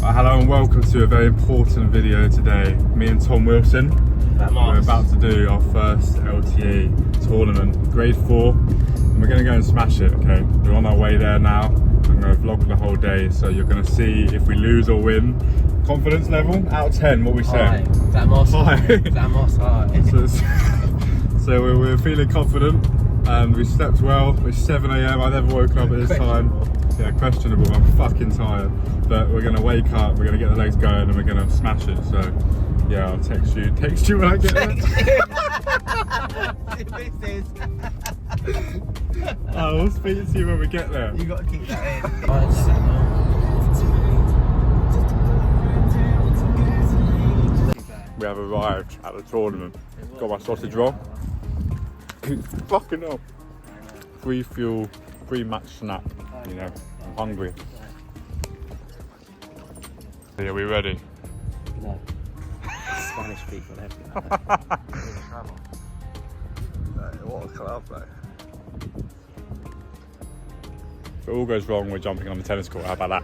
Hello and welcome to a very important video today. Me and Tom Wilson, we're about to do our first LTA tournament, grade 4, and we're going to go and smash it, okay? We're on our way there now. I'm going to vlog the whole day, so you're going to see if we lose or win. Confidence level, out of 10, what we saying? Vamos high. So we're feeling confident, and we slept well. It's 7 AM, I never woke up at this time. Yeah, questionable, I'm fucking tired. But we're gonna wake up, we're gonna get the legs going, and we're gonna smash it. So yeah, I'll text you when I get there. I'll speak to you when we get there. You gotta keep that in. We have arrived at the tournament. Got my sausage roll. Fucking hell. Free fuel, free match snack. You know, I'm hungry. Are we ready? No. Spanish people everywhere. What a club, mate. If it all goes wrong, we're jumping on the tennis court. How about that?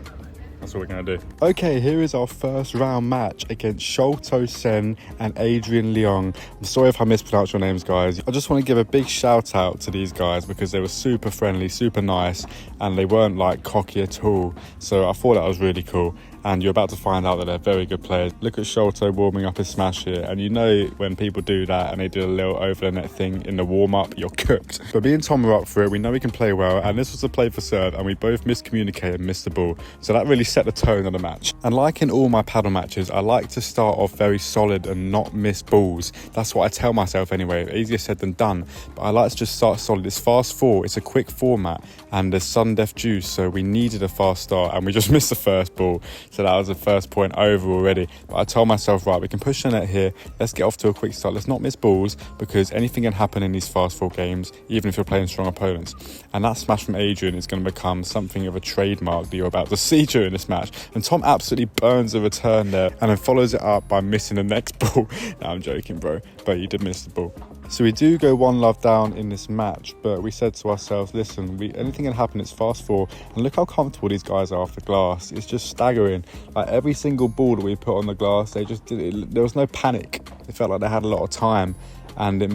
That's what we're going to do. Okay, here is our first round match against Sholto Sen and Adrian Leong. I'm sorry if I mispronounced your names, guys. I just want to give a big shout out to these guys because they were super friendly, super nice, and they weren't like cocky at all. So I thought that was really cool. And you're about to find out that they're very good players. Look at Sholto warming up his smash here, and you know when people do that and they do a little over the net thing in the warm-up, you're cooked. But me and Tom are up for it. We know we can play well, and this was a play for serve, and we both miscommunicated and missed the ball. So that really set the tone of the match. And like in all my paddle matches, I like to start off very solid and not miss balls. That's what I tell myself anyway. Easier said than done. But I like to just start solid. It's fast 4, it's a quick format, and there's sudden death juice, so we needed a fast start, and we just missed the first ball. So that was the first point over already. But I told myself, right, we can push the net here. Let's get off to a quick start. Let's not miss balls because anything can happen in these fast 4 games, even if you're playing strong opponents. And that smash from Adrian is going to become something of a trademark that you're about to see during this match. And Tom absolutely burns a return there and then follows it up by missing the next ball. No, I'm joking, bro. But you did miss the ball. So we do go 1 love down in this match, but we said to ourselves, listen, anything can happen, it's fast 4, and look how comfortable these guys are off the glass. It's just staggering. Like every single ball that we put on the glass, they just did it. There was no panic. It felt like they had a lot of time, and it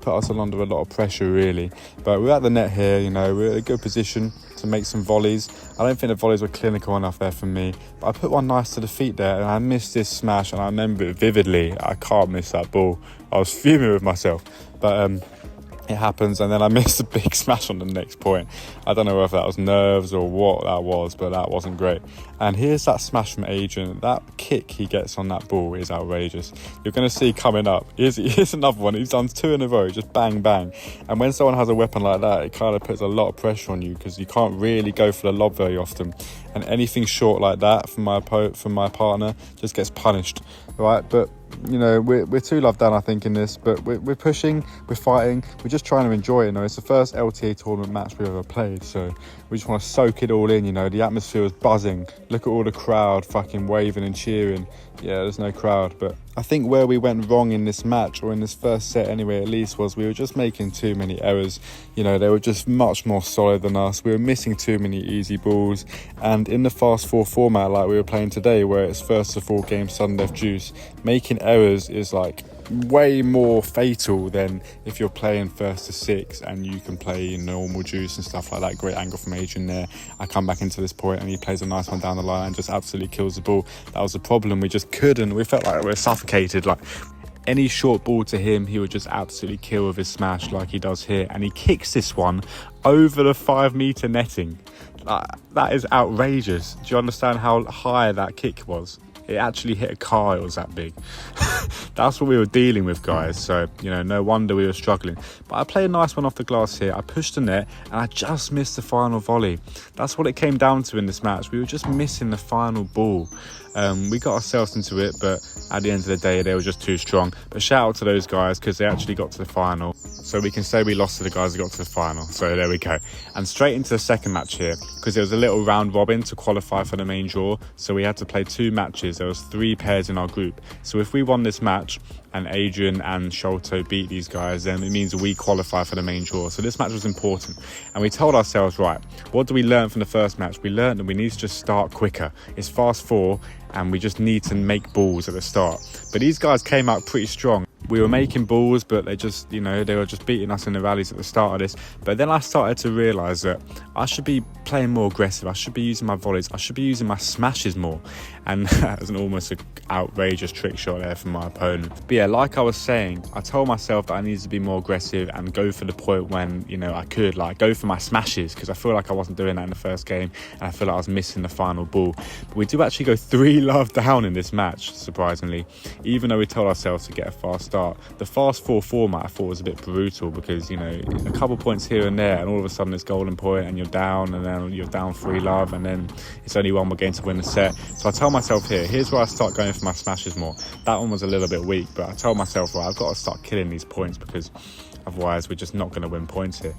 put us under a lot of pressure, really. But we're at the net here, you know, we're in a good position to make some volleys. I don't think the volleys were clinical enough there for me, but I put one nice to the feet there, and I missed this smash, and I remember it vividly. I can't miss that ball. I was fuming with myself, but it happens, and then I missed a big smash on the next point. I don't know whether that was nerves or what that was, but that wasn't great. And here's that smash from Adrian. That kick he gets on that ball is outrageous. You're going to see coming up. Here's another one. He's done 2 in a row, just bang, bang. And when someone has a weapon like that, it kind of puts a lot of pressure on you because you can't really go for the lob very often. And anything short like that from my partner just gets punished, right? But you know, we're 2 love down, I think, in this, but we're pushing, we're fighting, we're just trying to enjoy it. You know, it's the first LTA tournament match we've ever played, so we just want to soak it all in. You know, the atmosphere is buzzing. Look at all the crowd fucking waving and cheering. Yeah, there's no crowd, but I think where we went wrong in this match, or in this first set anyway at least, was we were just making too many errors. You know, they were just much more solid than us. We were missing too many easy balls, and in the fast 4 format like we were playing today, where it's first to 4 games sudden death juice, making errors is like way more fatal than if you're playing first to 6 and you can play normal juice and stuff like that. Great angle from Adrian there. I come back into this point and he plays a nice one down the line and just absolutely kills the ball. That was the problem. We just couldn't. We felt like we were suffocated. Like any short ball to him, he would just absolutely kill with his smash like he does here. And he kicks this one over the 5-meter netting. That is outrageous. Do you understand how high that kick was? It actually hit a car, it was that big. That's what we were dealing with, guys. So, you know, no wonder we were struggling. But I played a nice one off the glass here. I pushed the net and I just missed the final volley. That's what it came down to in this match. We were just missing the final ball. We got ourselves into it, but at the end of the day, they were just too strong. But shout out to those guys because they actually got to the final. So we can say we lost to the guys who got to the final. So there we go. And straight into the second match here, because there was a little round robin to qualify for the main draw. So we had to play 2 matches. because there was 3 pairs in our group. So if we won this match and Adrian and Sholto beat these guys, then it means we qualify for the main draw. So this match was important, and we told ourselves, right, what do we learn from the first match? We learned that we need to just start quicker. It's fast 4 and we just need to make balls at the start. But these guys came out pretty strong. We were making balls, but they just, you know, they were just beating us in the rallies at the start of this. But then I started to realise that I should be playing more aggressive. I should be using my volleys. I should be using my smashes more. And that was almost an outrageous trick shot there from my opponent. But yeah, like I was saying, I told myself that I needed to be more aggressive and go for the point when, you know, I could, like, go for my smashes, because I feel like I wasn't doing that in the first game, and I feel like I was missing the final ball. But we do actually go 3-love down in this match, surprisingly, even though we told ourselves to get a fast start. The fast 4 format I thought was a bit brutal, because, you know, a couple points here and there, and all of a sudden it's golden point and you're down, and then you're down 3-love, and then it's only one more game to win the set. So I tell myself here's where I start going for my smashes more. That one was a little bit weak, but I told myself, right, I've got to start killing these points, because otherwise we're just not going to win points here.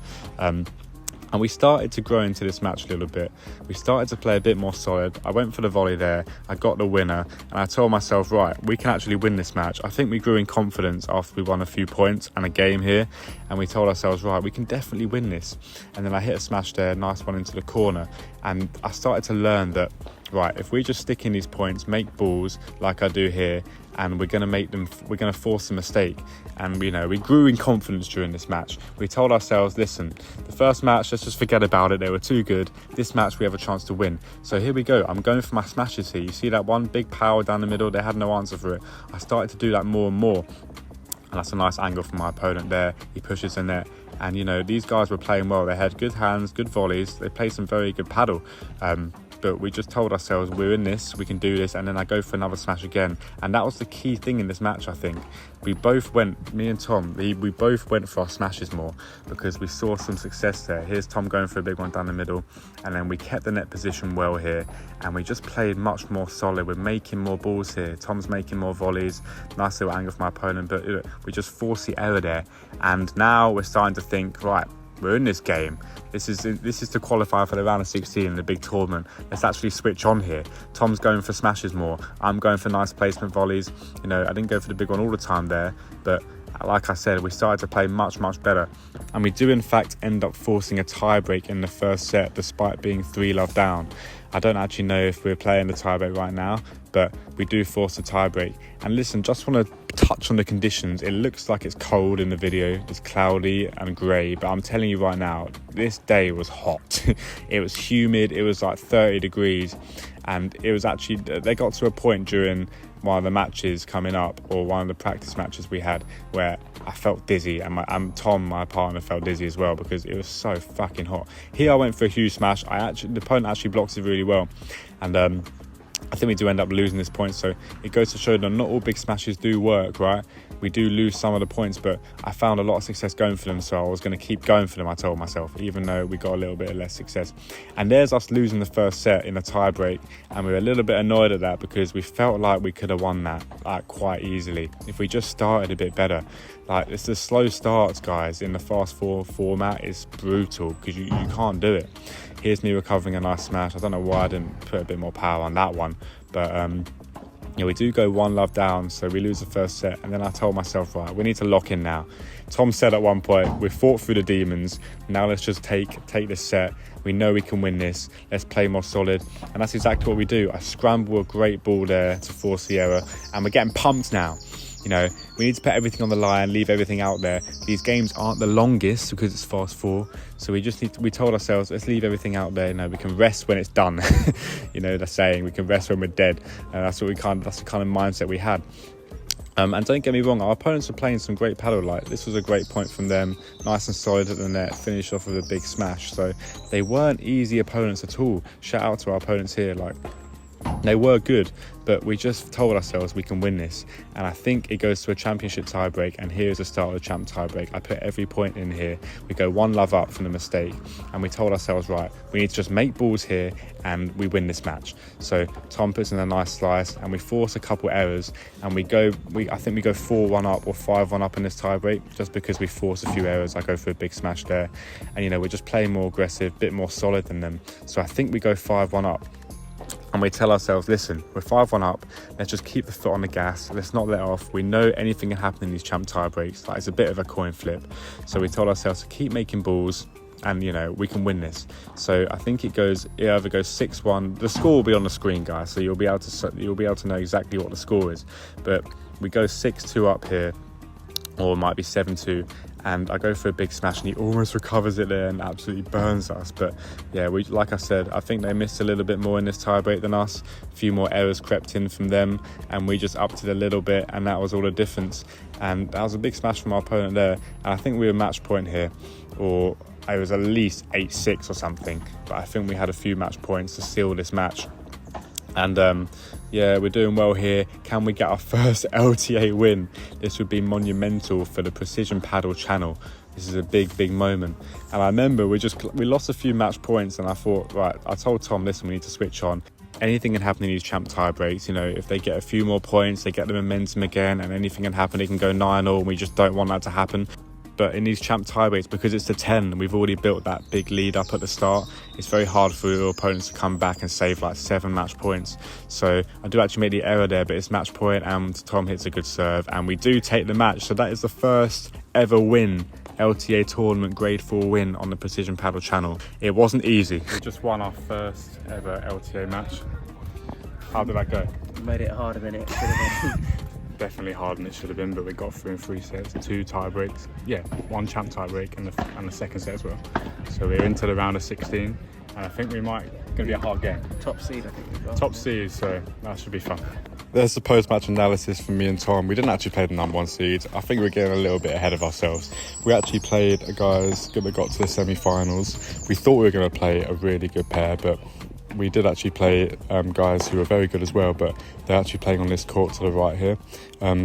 And we started to grow into this match a little bit. We started to play a bit more solid. I went for the volley there. I got the winner. And I told myself, right, we can actually win this match. I think we grew in confidence after we won a few points and a game here. And we told ourselves, right, we can definitely win this. And then I hit a smash there, nice one into the corner. And I started to learn that, right, if we just stick in these points, make balls like I do here, and we're going to force a mistake. And, you know, we grew in confidence during this match. We told ourselves, listen, the first match, let's just forget about it. They were too good. This match, we have a chance to win. So here we go. I'm going for my smashes here. You see that one big power down the middle? They had no answer for it. I started to do that more and more. And that's a nice angle from my opponent there. He pushes the net. And, you know, these guys were playing well. They had good hands, good volleys. They played some very good paddle. But we just told ourselves, we're in this, we can do this, and then I go for another smash again. And that was the key thing in this match, I think. We both went, me and Tom, we both went for our smashes more, because we saw some success there. Here's Tom going for a big one down the middle, and then we kept the net position well here, and we just played much more solid. We're making more balls here. Tom's making more volleys. Nice little angle for my opponent, but we just forced the error there. And now we're starting to think, right, we're in this game. This is to qualify for the round of 16 in the big tournament. Let's actually switch on here. Tom's going for smashes more. I'm going for nice placement volleys. You know, I didn't go for the big one all the time there, but like I said, we started to play much, much better. And we do, in fact, end up forcing a tie-break in the first set, despite being 3-love down. I don't actually know if we're playing the tie-break right now, but we do force a tie-break. And listen, just want to touch on the conditions. It looks like it's cold in the video. It's cloudy and grey, but I'm telling you right now, this day was hot. It was humid. It was like 30 degrees. And it was actually, they got to a point during one of the matches coming up, or one of the practice matches we had, where I felt dizzy, and Tom, my partner, felt dizzy as well, because it was so fucking hot. Here I went for a huge smash. The opponent actually blocks it really well, and I think we do end up losing this point. So it goes to show that not all big smashes do work, right? We do lose some of the points, but I found a lot of success going for them, so I was going to keep going for them, I told myself, even though we got a little bit of less success. And there's us losing the first set in a tie break, and we were a little bit annoyed at that, because we felt like we could have won that quite easily if we just started a bit better. Like, it's the slow starts, guys, in the fast 4 format is brutal, because you can't do it. Here's me recovering a nice smash. I don't know why I didn't put a bit more power on that one, but yeah, we do go 1-love down, so we lose the first set. And then I told myself, right, we need to lock in now. Tom said at one point, we've fought through the demons, now let's just take this set. We know we can win this. Let's play more solid. And that's exactly what we do. I scramble a great ball there to force the error, and we're getting pumped now. You know, we need to put everything on the line, leave everything out there. These games aren't the longest because it's fast 4, so we told ourselves, let's leave everything out there. You know, we can rest when it's done. You know, the saying, we can rest when we're dead. And that's the kind of mindset we had. And don't get me wrong, our opponents are playing some great paddle. Like, this was a great point from them, nice and solid at the net, finished off with a big smash. So they weren't easy opponents at all. Shout out to our opponents here. Like, they were good, but we just told ourselves we can win this. And I think it goes to a championship tiebreak, and here's the start of the champ tiebreak. I put every point in here. We go 1-love up from the mistake, and we told ourselves, right, we need to just make balls here and we win this match. So Tom puts in a nice slice, and we force a couple errors, and I think we go 4-1 up or 5-1 up in this tiebreak, just because we force a few errors. I go for a big smash there, and, you know, we're just playing more aggressive, a bit more solid than them. So I think we go 5-1 up. And we tell ourselves, listen, we're 5-1 up. Let's just keep the foot on the gas. Let's not let off. We know anything can happen in these champ tie breaks. Like, it's a bit of a coin flip. So we told ourselves to keep making balls, and we can win this. So I think it either goes 6-1. The score will be on the screen, guys, so you'll be able to know exactly what the score is. But we go 6-2 up here, or it might be 7-2. And I go for a big smash, and he almost recovers it there and absolutely burns us. But yeah, like I said, I think they missed a little bit more in this tiebreak than us. A few more errors crept in from them, and we just upped it a little bit, and that was all the difference. And that was a big smash from our opponent there. And I think we were match point here, or it was at least 8-6 or something. But I think we had a few match points to seal this match. And yeah, we're doing well here. Can we get our first LTA win? This would be monumental for the Precision Padel channel. This is a big moment. And I remember we lost a few match points, and I thought, right, I told Tom, listen, we need to switch on. Anything can happen in these champ tie breaks. If they get a few more points, they get the momentum again, and anything can happen. It can go 9-0, and we just don't want that to happen. But in these champ tie breaks, because it's the 10, we've already built that big lead up at the start. It's very hard for your opponents to come back and save like 7 match points. So I do actually make the error there, but it's match point, and Tom hits a good serve, and we do take the match. So that is the first ever win, LTA tournament grade 4 win on the Precision Padel channel. It wasn't easy. We just won our first ever LTA match. How did that go? Made it harder than it should have been. Definitely harder than it should have been, but we got through in 3 sets, 2 tie breaks. Yeah, 1 champ tie break and the second set as well. So we're into the round of 16, and I think going to be a hard game. Top seed, I think we've got. Top seed, so that should be fun. There's the post-match analysis from me and Tom. We didn't actually play the number 1 seed. I think we're getting a little bit ahead of ourselves. We actually played guys that got to the semi-finals. We thought we were going to play a really good pair, but we did actually play guys who were very good as well, but they're actually playing on this court to the right here.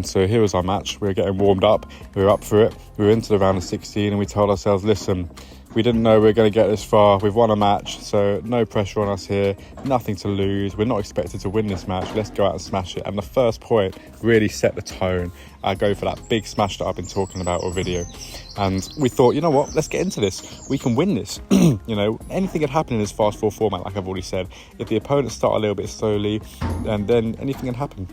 So here was our match. We were getting warmed up. We were up for it. We were into the round of 16, and we told ourselves, listen, we didn't know we were going to get this far. We've won a match, so no pressure on us here. Nothing to lose. We're not expected to win this match. Let's go out and smash it. And the first point really set the tone. I go for that big smash that I've been talking about all video. And we thought, you know what, let's get into this. We can win this. Anything could happen in this fast 4 format, like I've already said. If the opponents start a little bit slowly, and then anything can happen.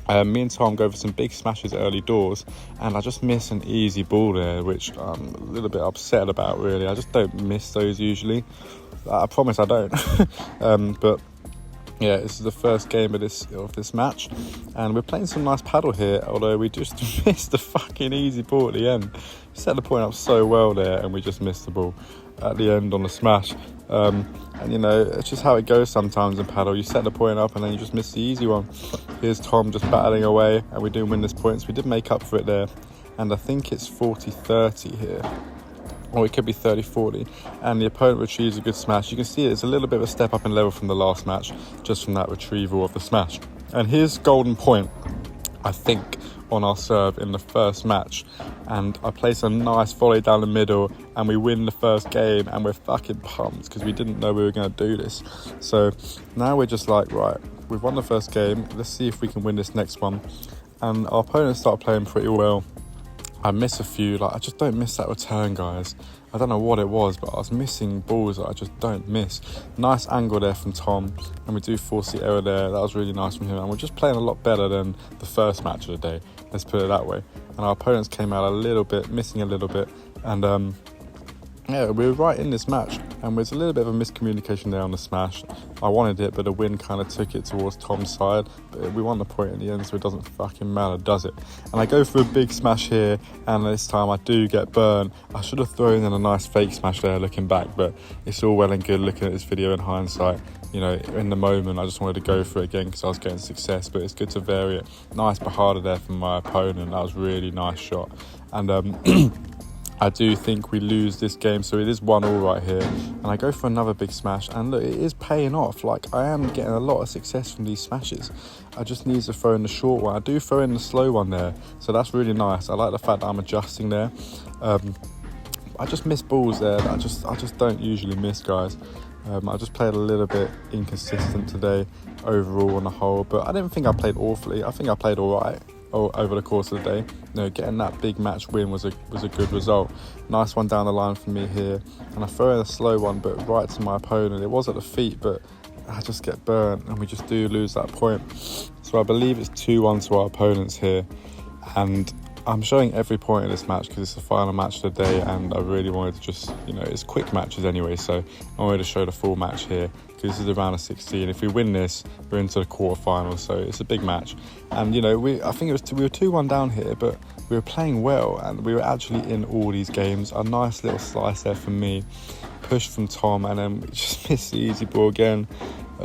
Me and Tom go for some big smashes early doors, and I just miss an easy ball there, which I'm a little bit upset about, really. I just don't miss those usually. I promise I don't. But yeah, this is the first game of this match, and we're playing some nice paddle here, although we just missed the fucking easy ball at the end. We set the point up so well there, and we just missed the ball at the end on the smash. And it's just how it goes sometimes in paddle. You set the point up and then you just miss the easy one. Here's Tom just battling away, and we do win this points. We did make up for it there, and I think it's 40-30 here, or it could be 30-40, and the opponent retrieves a good smash. You can see it's a little bit of a step up in level from the last match, just from that retrieval of the smash. And here's golden point, I think, on our serve in the first match, and I place a nice volley down the middle, and we win the first game, and we're fucking pumped because we didn't know we were going to do this. So now we're just like, right, we've won the first game, let's see if we can win this next one. And our opponents start playing pretty well. I miss a few, I just don't miss that return, guys. I don't know what it was, but I was missing balls that I just don't miss. Nice angle there from Tom, and we do force the error there. That was really nice from him, and we're just playing a lot better than the first match of the day, let's put it that way. And our opponents came out a little bit, missing a little bit, and yeah, we were right in this match, and there's a little bit of a miscommunication there on the smash. I wanted it, but the wind kind of took it towards Tom's side, but we won the point in the end, so it doesn't fucking matter, does it? And I go for a big smash here, and this time I do get burned. I should have thrown in a nice fake smash there looking back, but it's all well and good looking at this video in hindsight. In the moment I just wanted to go for it again because I was getting success, but it's good to vary it. Nice Bahada there from my opponent. That was a really nice shot, and I do think we lose this game, so it is 1-1 right here. And I go for another big smash, and look, it is paying off. I am getting a lot of success from these smashes. I just need to throw in the short one. I do throw in the slow one there, so that's really nice. I like the fact that I'm adjusting there. I just miss balls there that I just don't usually miss, guys. I just played a little bit inconsistent today overall on the whole, but I didn't think I played awfully. I think I played all right over the course of the day. Getting that big match win was a good result. Nice one down the line for me here, and I throw in a slow one, but right to my opponent. It was at the feet, but I just get burnt and we just do lose that point. So I believe it's 2-1 to our opponents here, and I'm showing every point in this match because it's the final match of the day, and I really wanted to just, it's quick matches anyway, so I wanted to show the full match here because this is the round of 16. If we win this, we're into the quarterfinals, so it's a big match. And I think we were 2-1 down here, but we were playing well and we were actually in all these games. A nice little slice there from me, push from Tom, and then we just missed the easy ball again.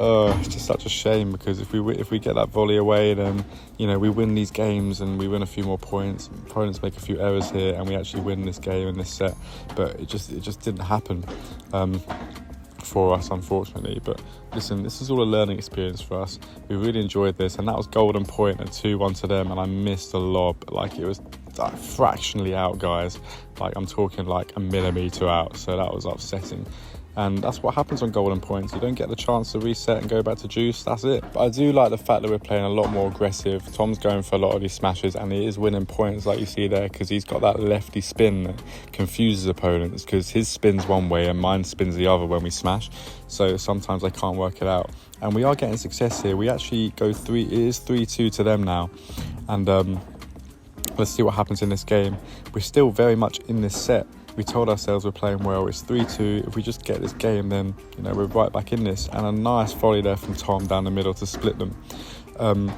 It's just such a shame because if we get that volley away, then we win these games and we win a few more points. Opponents make a few errors here and we actually win this game and this set, but it just didn't happen for us, unfortunately. But listen, this is all a learning experience for us. We really enjoyed this, and that was golden point and 2-1 to them, and I missed a lob. Like, it was fractionally out, guys. Like, I'm talking like a millimetre out, so that was upsetting. And that's what happens on golden points. You don't get the chance to reset and go back to juice. That's it. But I do like the fact that we're playing a lot more aggressive. Tom's going for a lot of these smashes, and he is winning points like you see there because he's got that lefty spin that confuses opponents because his spin's one way and mine spins the other when we smash. So sometimes I can't work it out. And we are getting success here. We actually go it is 3-2 to them now. And let's see what happens in this game. We're still very much in this set. We told ourselves we're playing well. It's 3-2. If we just get this game, then we're right back in this. And a nice volley there from Tom down the middle to split them. And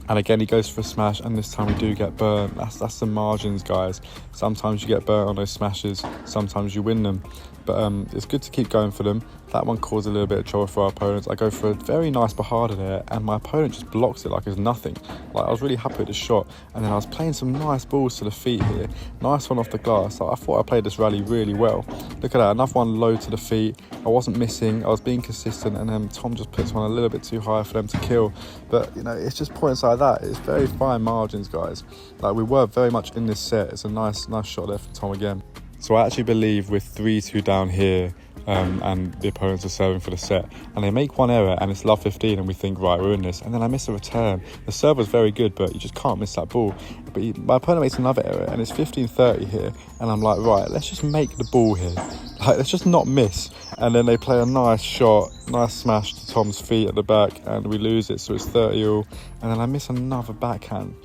again, he goes for a smash, and this time we do get burnt. That's the margins, guys. Sometimes you get burnt on those smashes. Sometimes you win them. But it's good to keep going for them. That one caused a little bit of trouble for our opponents. I go for a very nice Bahada there, and my opponent just blocks it like it's nothing. Like, I was really happy with the shot, and then I was playing some nice balls to the feet here. Nice one off the glass. I thought I played this rally really well. Look at that, another one low to the feet. I wasn't missing, I was being consistent, and then Tom just puts one a little bit too high for them to kill. But, it's just points like that. It's very fine margins, guys. Like, we were very much in this set. It's a nice shot there from Tom again. So I actually believe we're 3-2 down here, and the opponents are serving for the set, and they make one error and it's love 15, and we think, right, we're in this, and then I miss a return. The serve was very good, but you just can't miss that ball. But my opponent makes another error, and it's 15-30 here, and I'm like, right, let's just make the ball here. Like, let's just not miss. And then they play a nice shot, nice smash to Tom's feet at the back, and we lose it, so it's 30-all. And then I miss another backhand,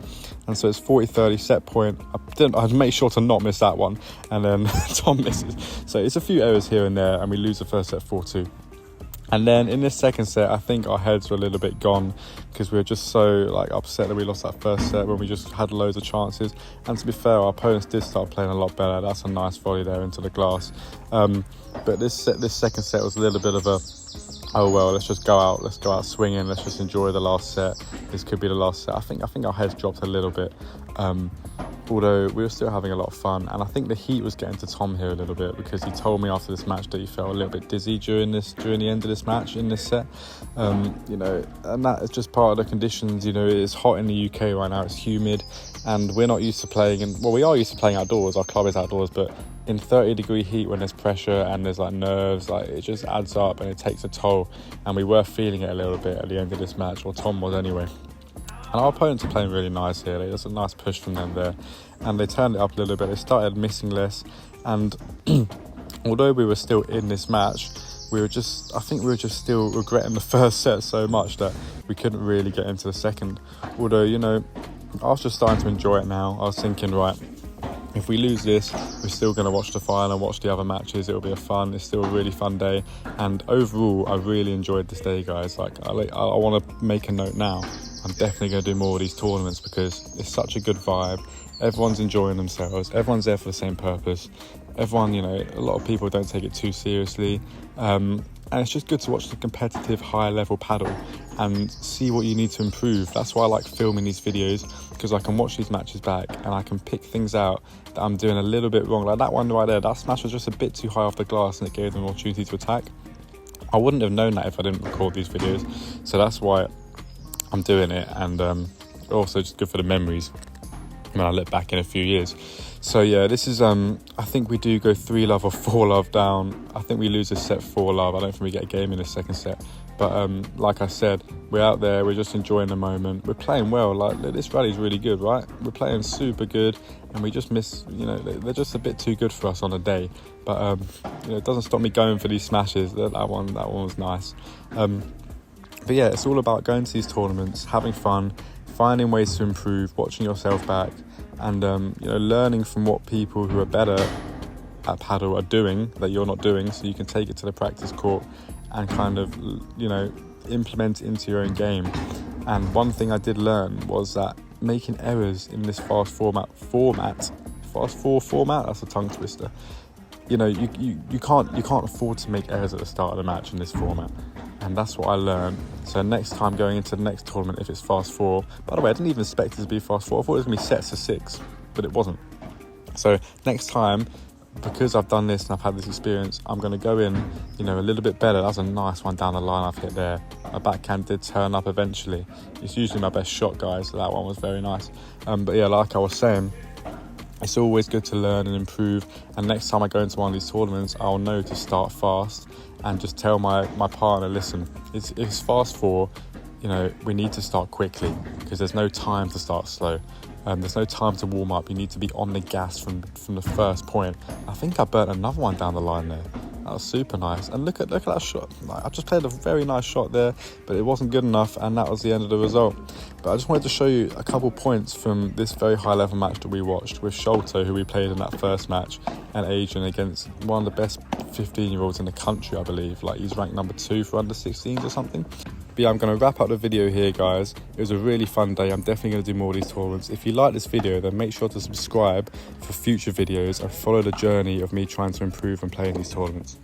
and so it's 40-30 set point. I'd make sure to not miss that one, and then Tom misses. So it's a few errors here and there, and we lose the first set 4-2. And then in this second set, I think our heads were a little bit gone because we were just so upset that we lost that first set when we just had loads of chances. And to be fair, our opponents did start playing a lot better. That's a nice volley there into the glass. But this second set was a little bit of a, oh well, let's go out swinging. Let's just enjoy the last set. This could be the last set. I think our heads dropped a little bit. Although we were still having a lot of fun, and I think the heat was getting to Tom here a little bit because he told me after this match that he felt a little bit dizzy during the end of this match in this set. And that is just part of the conditions. It's hot in the UK right now, it's humid, and we're not used to playing we are used to playing outdoors. Our club is outdoors, but in 30-degree heat when there's pressure and there's nerves, it just adds up and it takes a toll, and we were feeling it a little bit at the end of this match, or Tom was anyway. And our opponents are playing really nice here. There's a nice push from them there, and they turned it up a little bit. They started missing less, and although we were still in this match, I think we were just still regretting the first set so much that we couldn't really get into the second. Although, I was just starting to enjoy it now. I was thinking, right, if we lose this, we're still going to watch the final and watch the other matches. It'll be it's still a really fun day. And overall, I really enjoyed this day, guys. I want to make a note now. I'm definitely going to do more of these tournaments because it's such a good vibe. Everyone's enjoying themselves. Everyone's there for the same purpose. Everyone, a lot of people don't take it too seriously. And it's just good to watch the competitive high-level paddle and see what you need to improve. That's why I like filming these videos, because I can watch these matches back and I can pick things out that I'm doing a little bit wrong. Like that one right there, that smash was just a bit too high off the glass and it gave them an opportunity to attack. I wouldn't have known that if I didn't record these videos. So that's why I'm doing it, and also just good for the memories when I look back in a few years. So yeah, this is I think we do go 3-love or 4-love down. I think we lose this set 4-love. I don't think we get a game in the second set, But like I said, we're out there, we're just enjoying the moment. We're playing well. Like, this rally's really good, right? We're playing super good, and we just miss, you know, they're just a bit too good for us on a day. But you know, it doesn't stop me going for these smashes. That one was nice. But yeah, it's all about going to these tournaments, having fun, finding ways to improve, watching yourself back, and you know, learning from what people who are better at paddle are doing that you're not doing, so you can take it to the practice court and kind of, you know, implement it into your own game. And one thing I did learn was that making errors in this fast four format, that's a tongue twister. You know, you can't afford to make errors at the start of the match in this format. And that's what I learned. So next time going into the next tournament, if it's fast four, by the way, I didn't even expect it to be fast four. I thought it was going to be sets of 6, but it wasn't. So next time, because I've done this and I've had this experience, I'm going to go in, you know, a little bit better. That's a nice one down the line I've hit there. My backhand did turn up eventually. It's usually my best shot, guys, so that one was very nice. But yeah, like I was saying, it's always good to learn and improve, and next time I go into one of these tournaments, I'll know to start fast and just tell my partner, listen, it's fast four, you know, we need to start quickly because there's no time to start slow. There's no time to warm up. You need to be on the gas from the first point. I think I burnt another one down the line there. That was super nice. And look at that shot. Like, I just played a very nice shot there, but it wasn't good enough, and that was the end of the result. But I just wanted to show you a couple points from this very high level match that we watched with Sholto, who we played in that first match, and Adrian against one of the best 15-year-olds in the country, I believe. Like, he's ranked number 2 for under 16s or something. But yeah, I'm going to wrap up the video here, guys. It was a really fun day. I'm definitely going to do more of these tournaments. If you like this video, then make sure to subscribe for future videos and follow the journey of me trying to improve and play in these tournaments.